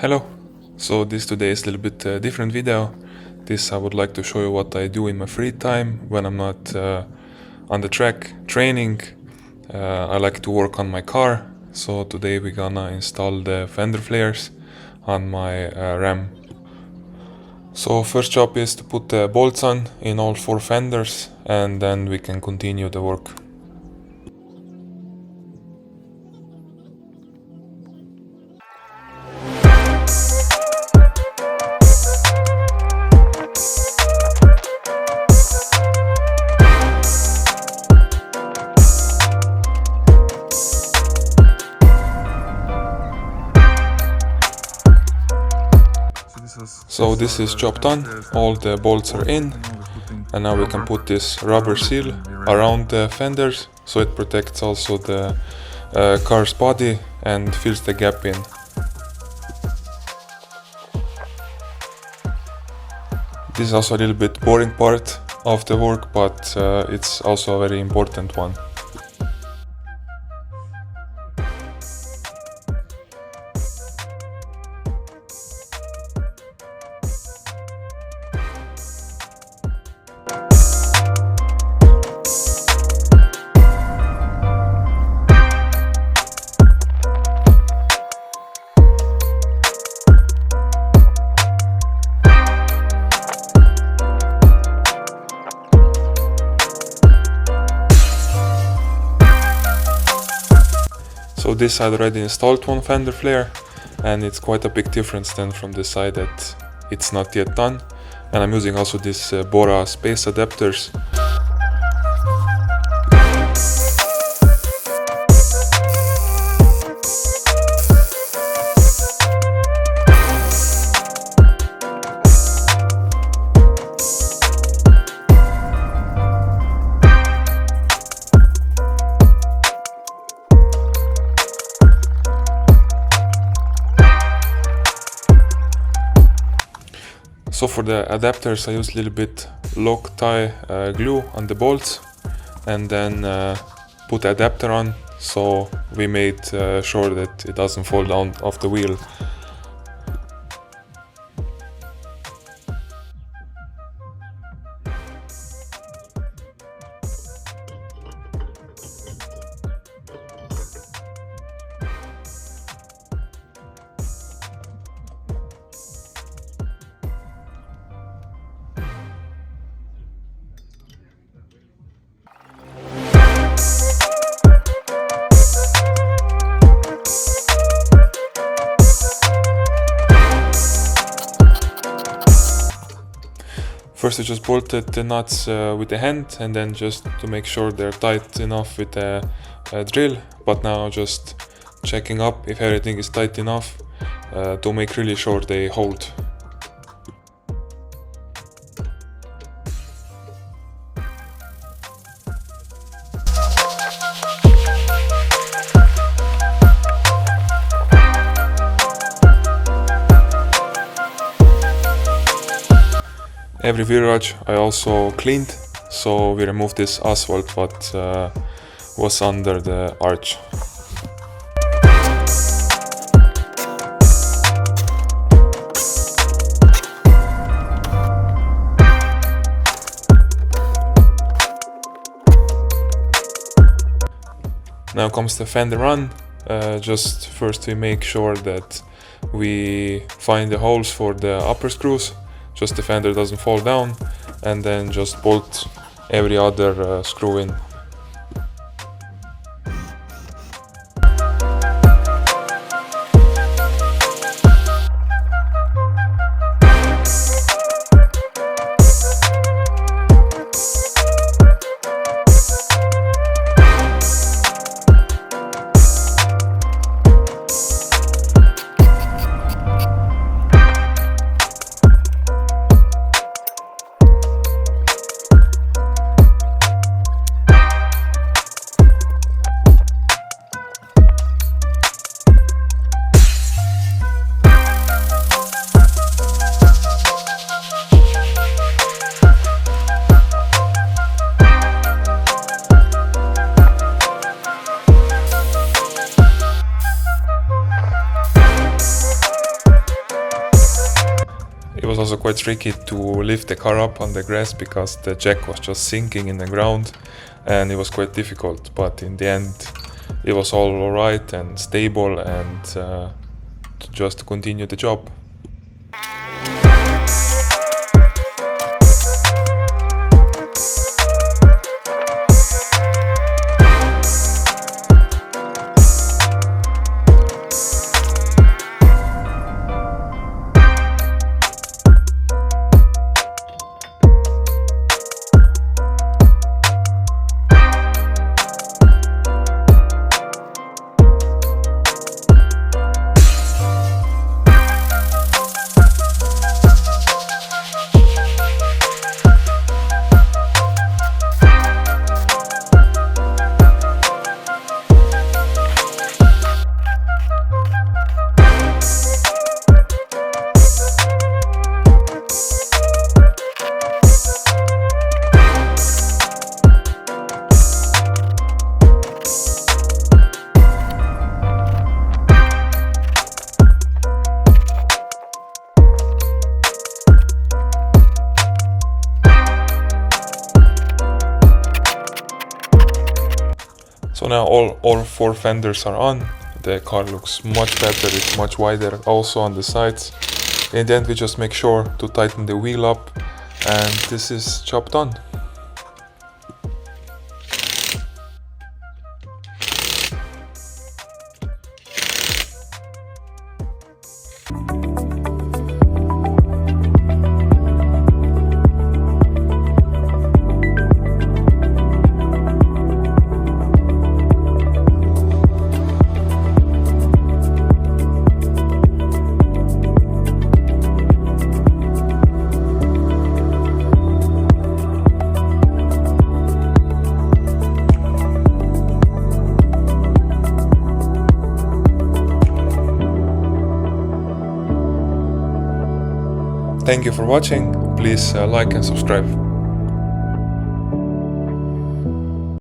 Hello, so this today is a little bit different video. This I would like to show you what I do in my free time when I'm not on the track training. I like to work on my car, so today we're gonna install the fender flares on my Ram. So first job is to put the bolts on in all 4 fenders and then we can continue the work. So this is job done, all the bolts are in, and now we can put this rubber seal around the fenders so it protects also the car's body and fills the gap in. This is also a little bit boring part of the work, but it's also a very important one. So this side already installed one fender flare, and it's quite a big difference then from the side that it's not yet done. And I'm using also these Bora space adapters. So for the adapters I use a little bit Loctite glue on the bolts and then put the adapter on, so we made sure that it doesn't fall down off the wheel. First I just bolted the nuts with the hand, and then just to make sure they're tight enough with a drill, but now just checking up if everything is tight enough to make really sure they hold. Every virage I also cleaned, so we removed this asphalt what was under the arch. Now comes the fender run. Just first we make sure that we find the holes for the upper screws, just the fender doesn't fall down, and then just bolt every other screw in. was also quite tricky to lift the car up on the grass because the jack was just sinking in the ground, and it was quite difficult, but in the end it was all alright and stable, and just to continue the job. So now all 4 fenders are on. The car looks much better, it's much wider also on the sides. In the end we just make sure to tighten the wheel up, and this is job done. Thank you for watching. Please like and subscribe.